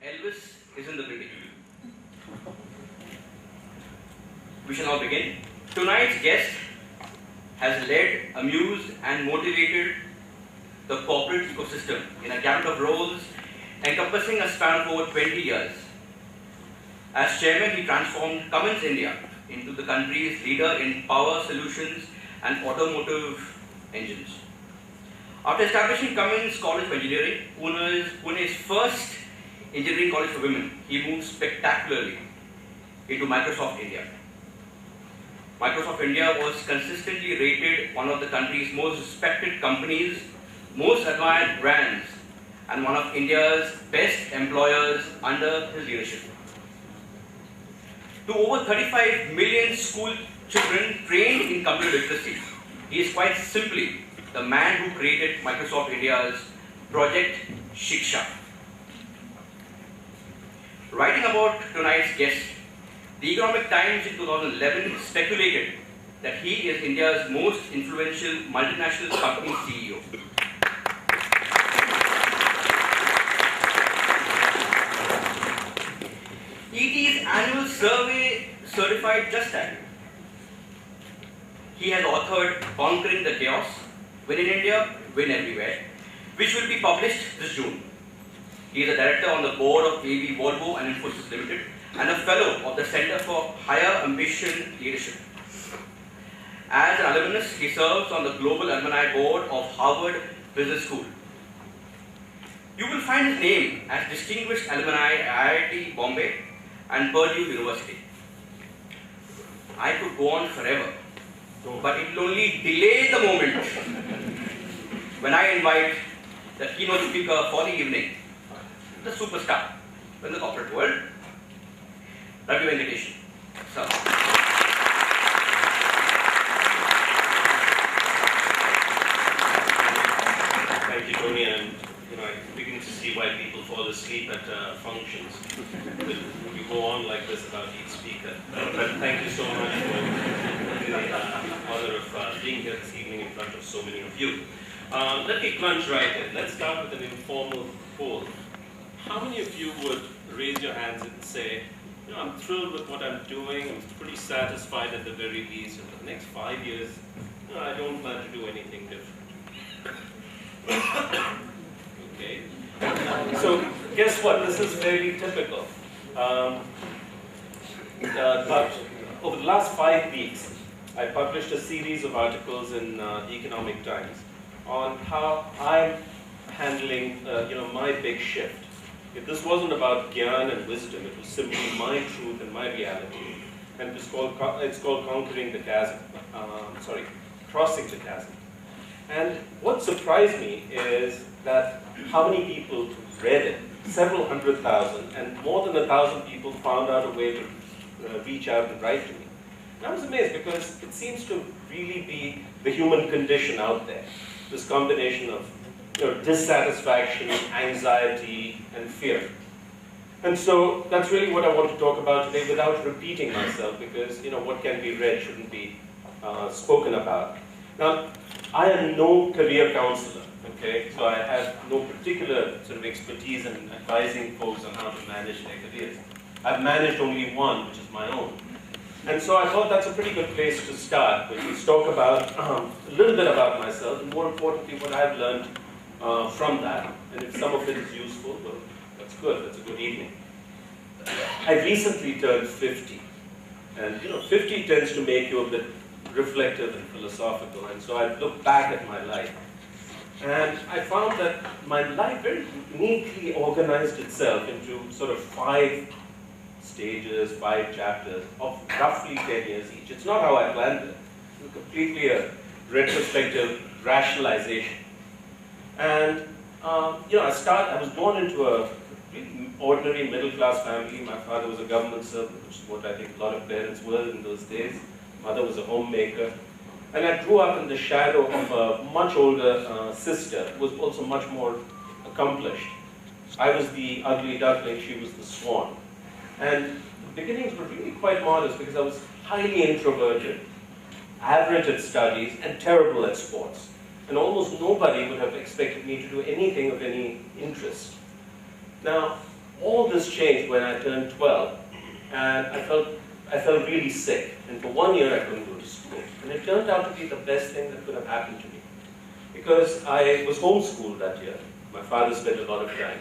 Elvis is in the building. We shall now begin. Tonight's guest has led, amused and motivated the corporate ecosystem in a gamut of roles encompassing a span of over 20 years. As chairman, he transformed Cummins India into the country's leader in power solutions and automotive engines. After establishing Cummins College of Engineering, Pune's first engineering college for women, he moved spectacularly into Microsoft India. Microsoft India was consistently rated one of the country's most respected companies, most admired brands, and one of India's best employers under his leadership. To over 35 million school children trained in computer literacy, he is quite simply the man who created Microsoft India's Project Shiksha. Writing about tonight's guest, the Economic Times in 2011 speculated that he is India's most influential multinational company CEO. ET's annual survey certified just that. He has authored Conquering the Chaos, Win in India, Win Everywhere, which will be published this June. He is a director on the board of AB Volvo and Infosys Limited and a fellow of the Center for Higher Ambition Leadership. As an alumnus, he serves on the Global Alumni Board of Harvard Business School. You will find his name as Distinguished Alumni at IIT Bombay and Purdue University. I could go on forever, but it will only delay the moment when I invite the keynote speaker for the evening, the superstar in the corporate world, Ravi Venkatesan. Sir. Thank you, Tony. And I begin to see why people fall asleep at functions. You go on like this about each speaker. But thank you so much for the honor of being here this evening in front of so many of you. Let me plunge right in. Let's start with an informal poll. How many of you would raise your hands and say, I'm thrilled with what I'm doing, I'm pretty satisfied at the very least, and for the next 5 years, I don't plan to do anything different. Okay. So, guess what? This is fairly typical. But over the last 5 weeks, I published a series of articles in the Economic Times on how I'm handling, my big shift. If this wasn't about gyan and wisdom, it was simply my truth and my reality. And it's called Conquering the Chasm. Crossing the Chasm. And what surprised me is that how many people read it, several hundred thousand, and more than 1,000 people found out a way to reach out and write to me. And I was amazed because it seems to really be the human condition out there. This combination of dissatisfaction, anxiety, and fear. And so that's really what I want to talk about today without repeating myself, because what can be read shouldn't be spoken about. Now, I am no career counselor, okay? So I have no particular sort of expertise in advising folks on how to manage their careers. I've managed only one, which is my own. And so I thought that's a pretty good place to start, which is talk about a little bit about myself, and more importantly, what I've learned from that. And if some of it is useful, well, that's good. That's a good evening. I recently turned 50. And 50 tends to make you a bit reflective and philosophical. And so I looked back at my life. And I found that my life very neatly organized itself into sort of 5 stages, 5 chapters of roughly 10 years each. It's not how I planned it. It's completely a retrospective rationalization. And I was born into a really ordinary middle-class family. My father was a government servant, which is what I think a lot of parents were in those days. Mother was a homemaker. And I grew up in the shadow of a much older sister, who was also much more accomplished. I was the ugly duckling, she was the swan. And the beginnings were really quite modest because I was highly introverted, average at studies, and terrible at sports. And almost nobody would have expected me to do anything of any interest. Now, all this changed when I turned 12, and I felt really sick. And for 1 year, I couldn't go to school. And it turned out to be the best thing that could have happened to me, because I was homeschooled that year. My father spent a lot of time,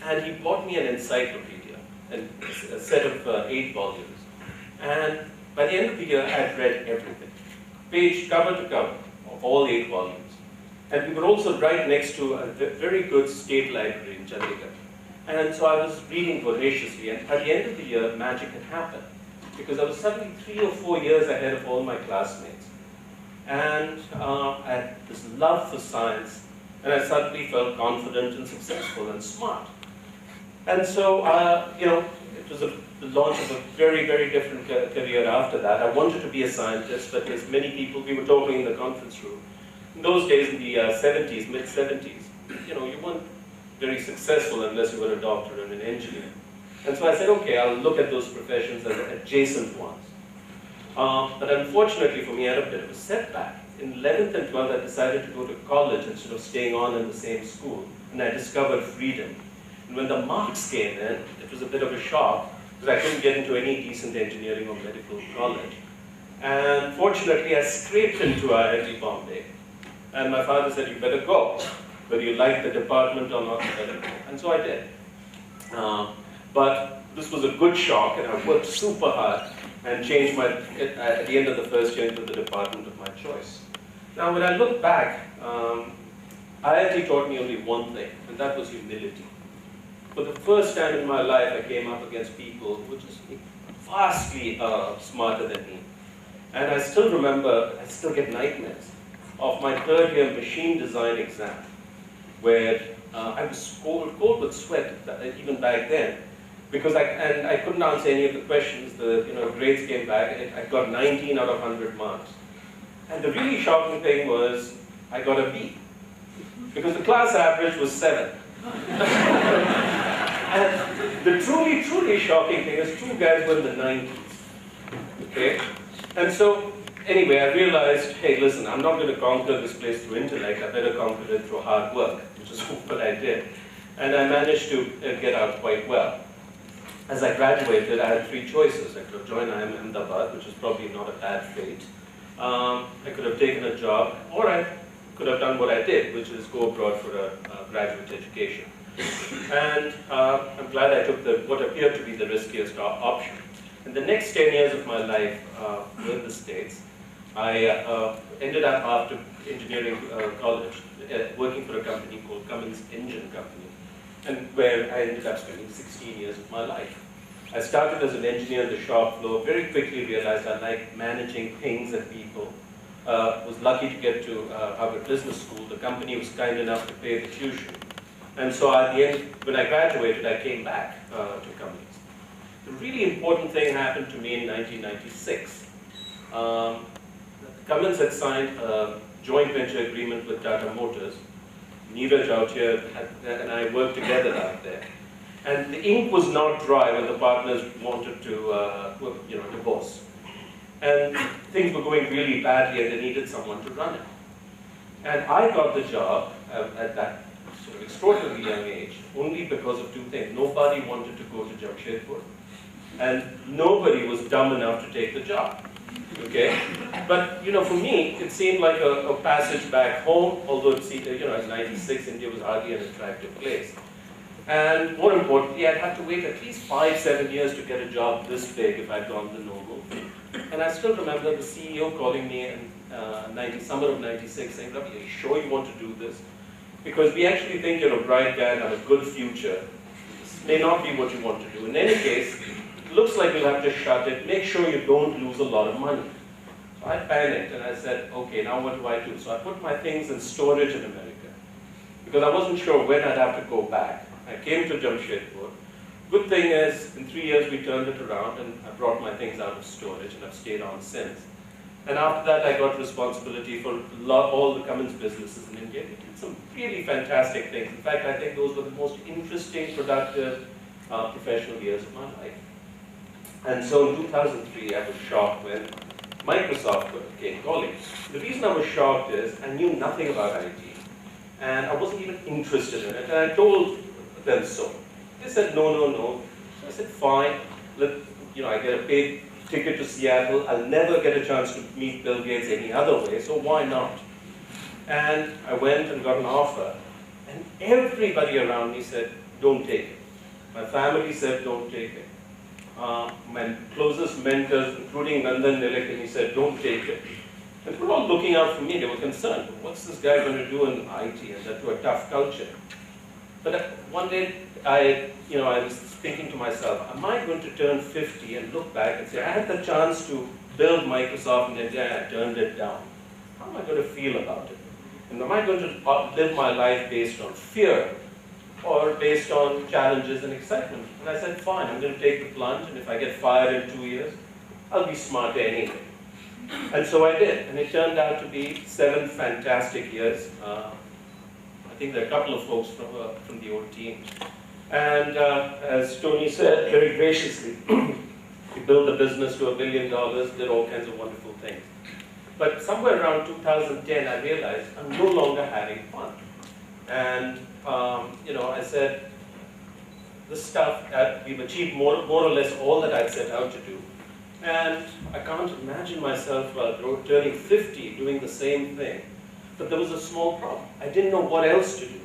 and he bought me an encyclopedia, and a set of 8 volumes. And by the end of the year, I had read everything, page cover to cover, of all 8 volumes. And we were also right next to a very good state library in Chandigarh. And so I was reading voraciously, and at the end of the year, magic had happened, because I was suddenly 3 or 4 years ahead of all my classmates. And I had this love for science, and I suddenly felt confident and successful and smart. And so, it was the launch of a very, very different career after that. I wanted to be a scientist, but as many people, we were talking in the conference room. In those days, in the 70s, mid-70s, you weren't very successful unless you were a doctor and an engineer. And so I said, okay, I'll look at those professions as adjacent ones. But unfortunately for me, I had a bit of a setback. In 11th and 12th, I decided to go to college instead of staying on in the same school, and I discovered freedom. And when the marks came in, it was a bit of a shock, because I couldn't get into any decent engineering or medical college. And fortunately, I scraped into IIT Bombay, and my father said, you better go, whether you like the department or not, you better go. And so I did. But this was a good shock, and I worked super hard and changed at the end of the first year, into the department of my choice. Now, when I look back, IIT taught me only one thing, and that was humility. For the first time in my life, I came up against people who were just vastly smarter than me. And I still remember, I still get nightmares of my third year machine design exam, where I was cold with sweat even back then, because I couldn't answer any of the questions. The grades came back, and I got 19 out of 100 marks. And the really shocking thing was I got a B, because the class average was 7. And the truly, truly shocking thing is 2 guys were in the 90s. Okay? And so, anyway, I realized, hey, listen, I'm not going to conquer this place through intellect. I better conquer it through hard work, which is what I did. And I managed to get out quite well. As I graduated, I had 3 choices. I could have joined IIM Ahmedabad, which is probably not a bad fate. I could have taken a job, or I could have done what I did, which is go abroad for a graduate education. And I'm glad I took what appeared to be the riskiest option. In the next 10 years of my life in the States, I ended up, after engineering college, working for a company called Cummins Engine Company, and where I ended up spending 16 years of my life. I started as an engineer in the shop floor, very quickly realized I liked managing things and people. Was lucky to get to Harvard Business School. The company was kind enough to pay the tuition. And so at the end, when I graduated, I came back to Cummins. The really important thing happened to me in 1996. Cummins had signed a joint venture agreement with Tata Motors. Neeraj out here and I worked together out there. And the ink was not dry when the partners wanted to divorce. And things were going really badly, and they needed someone to run it. And I got the job at that sort of extraordinarily young age, only because of 2 things. Nobody wanted to go to Jamshedpur, and nobody was dumb enough to take the job. Okay? But, for me, it seemed like a passage back home, although at 96, India was hardly an attractive place. And more importantly, I'd have to wait at least 5-7 years to get a job this big if I'd gone the normal. And I still remember the CEO calling me in summer of 96 saying, Ravi, are you sure you want to do this? Because we actually think you're a bright guy and have a good future. This may not be what you want to do. In any case, it looks like you'll have to shut it. Make sure you don't lose a lot of money. So I panicked and I said, okay, now what do I do? So I put my things in storage in America, because I wasn't sure when I'd have to go back. I came to Jamshedpur. Good thing is, in 3 years we turned it around and I brought my things out of storage, and I've stayed on since. And after that I got responsibility for all the Cummins businesses in India. We did some really fantastic things. In fact, I think those were the most interesting, productive, professional years of my life. And so in 2003 I was shocked when Microsoft came calling. The reason I was shocked is I knew nothing about IT, and I wasn't even interested in it, and I told them so. They said, no, no, no. So I said, fine. I get a paid ticket to Seattle. I'll never get a chance to meet Bill Gates any other way, so why not? And I went and got an offer. And everybody around me said, don't take it. My family said, don't take it. My closest mentors, including Nandan Nilek, and he said, don't take it. And they were all looking out for me. They were concerned. What's this guy going to do in IT, and that to a tough culture? But one day, I was thinking to myself, am I going to turn 50 and look back and say, I had the chance to build Microsoft in India and I turned it down? How am I going to feel about it? And am I going to live my life based on fear or based on challenges and excitement? And I said, fine, I'm going to take the plunge, and if I get fired in 2 years, I'll be smarter anyway. And so I did, and it turned out to be 7 fantastic years. I think there are a couple of folks from the old team. And as Tony said very graciously, we built the business to $1 billion, did all kinds of wonderful things. But somewhere around 2010, I realized I'm no longer having fun. And I said, this stuff, we've achieved more or less all that I'd set out to do. And I can't imagine myself turning 50 doing the same thing. But there was a small problem. I didn't know what else to do.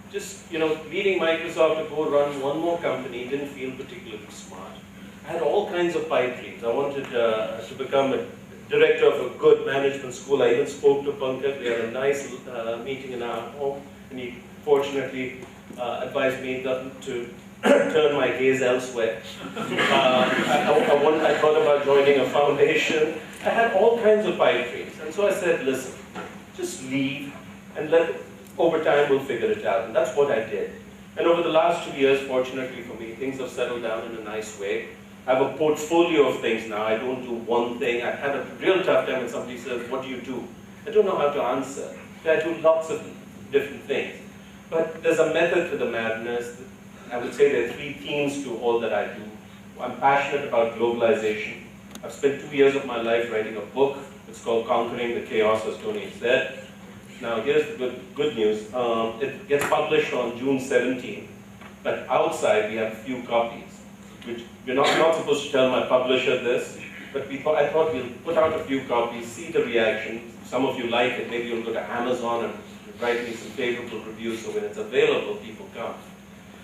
Just, leading Microsoft to go run one more company didn't feel particularly smart. I had all kinds of pipe dreams. I wanted to become a director of a good management school. I even spoke to Pankaj. We had a nice meeting in our home, and he fortunately advised me to turn my gaze elsewhere. I thought about joining a foundation. I had all kinds of pipe dreams. And so I said, listen, just leave and over time we'll figure it out. And that's what I did. And over the last 2 years, fortunately for me, things have settled down in a nice way. I have a portfolio of things now. I don't do one thing. I had a real tough time when somebody says, what do you do? I don't know how to answer. I do lots of different things. But there's a method to the madness. I would say there are 3 themes to all that I do. I'm passionate about globalization. I've spent 2 years of my life writing a book. It's called Conquering the Chaos, as Tony said. Now, here's the good news. It gets published on June 17th, but outside we have a few copies, which we're not supposed to tell my publisher this, but I thought we'll put out a few copies, see the reaction. Some of you like it. Maybe you'll go to Amazon and write me some favorable reviews, so when it's available, people come.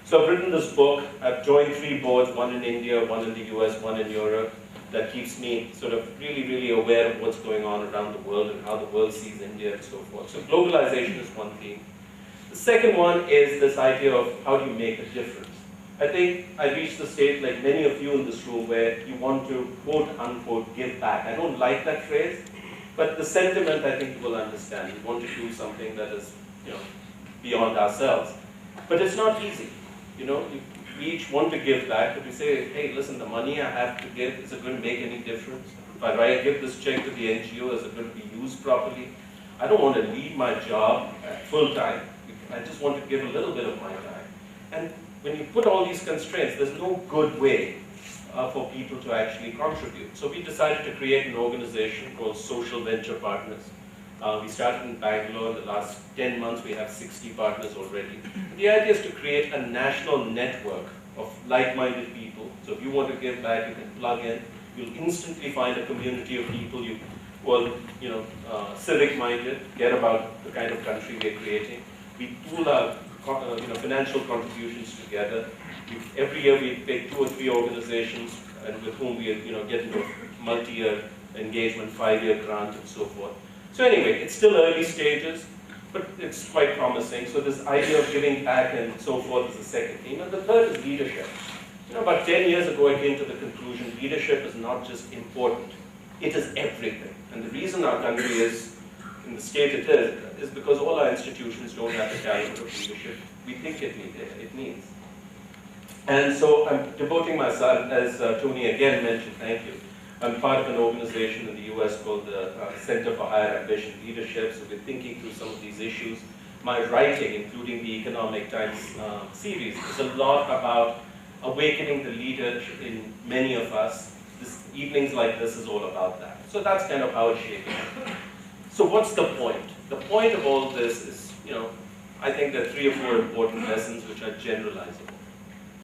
So I've written this book. I've joined 3 boards, one in India, one in the US, one in Europe. That keeps me sort of really, really aware of what's going on around the world and how the world sees India and so forth. So globalization is one theme. The second one is this idea of how do you make a difference. I think I reached the stage, like many of you in this room, where you want to, quote unquote, give back. I don't like that phrase, but the sentiment I think you will understand. We want to do something that is, beyond ourselves. But it's not easy. We each want to give back, but we say, hey, listen, the money I have to give, is it going to make any difference? If I give this check to the NGO, is it going to be used properly? I don't want to leave my job full time. I just want to give a little bit of my time. And when you put all these constraints, there's no good way for people to actually contribute. So we decided to create an organization called Social Venture Partners. We started in Bangalore. In the last 10 months, we have 60 partners already. The idea is to create a national network of like-minded people. So if you want to give back, you can plug in. You'll instantly find a community of people who are, civic-minded, care about the kind of country we're creating. We pool our, financial contributions together. Every year, we pick 2 or 3 organizations, and with whom we, get into a multi-year engagement, 5-year grant, and so forth. So anyway, it's still early stages, but it's quite promising. So this idea of giving back and so forth is the second theme. And the third is leadership. About 10 years ago, I came to the conclusion leadership is not just important, it is everything. And the reason our country is in the state it is because all our institutions don't have the caliber of leadership we think it needs. And so I'm devoting myself, as Tony again mentioned, thank you. I'm part of an organization in the US called the Center for Higher Ambition Leadership, so we're thinking through some of these issues. My writing, including the Economic Times series, is a lot about awakening the leader in many of us. Evenings like this is all about that. So that's kind of how it's shaping up. So what's the point? The point of all this is, I think there are 3 or 4 important lessons which are generalizable.